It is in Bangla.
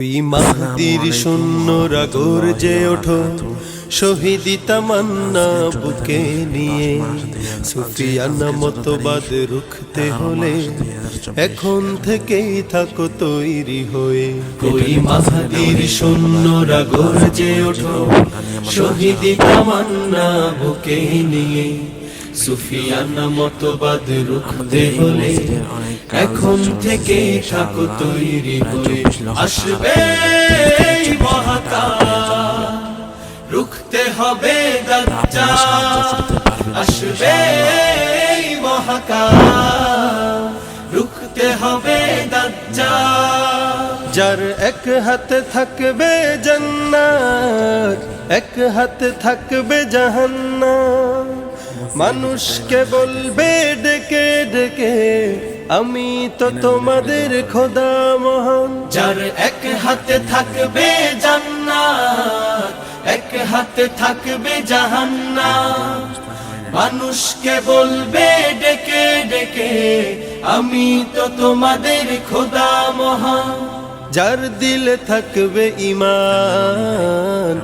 মাহদির শূন্যরা গর্জে ওঠো, শহীদি তামান্না বুকে নিয়ে। সুফিয়ানা মতবাদ রুখতে হলে এখন থেকেই থাকো তৈরি হয়ে। ওই মাহদির শূন্যরা গর্জে ওঠো, শহীদি তামান্না বুকে নিয়ে। সুফিয়ানা মতবাদ রুখতে হলে এখন থেকে থাকো তৈরি হয়ে। আসবে মহাকাল, রুখতে হবে দাজ্জাল। আসবে মহাকাল, রুখতে হবে দাজ্জাল। যার এক হাতে থাকবে জান্নাত, এক হাতে থাকবে জাহান্নাম। মানুষকে বলবে ডেকে ডেকে, আমি তো তোমাদের খোদা মহান। যার এক হাতে থাকবে জান্নাত, এক হাতে থাকবে জাহান্নাম। মানুষকে বলবে ডেকে ডেকে, আমি তো তোমাদের খোদা মহান। যার দিলে থাকবে ঈমান,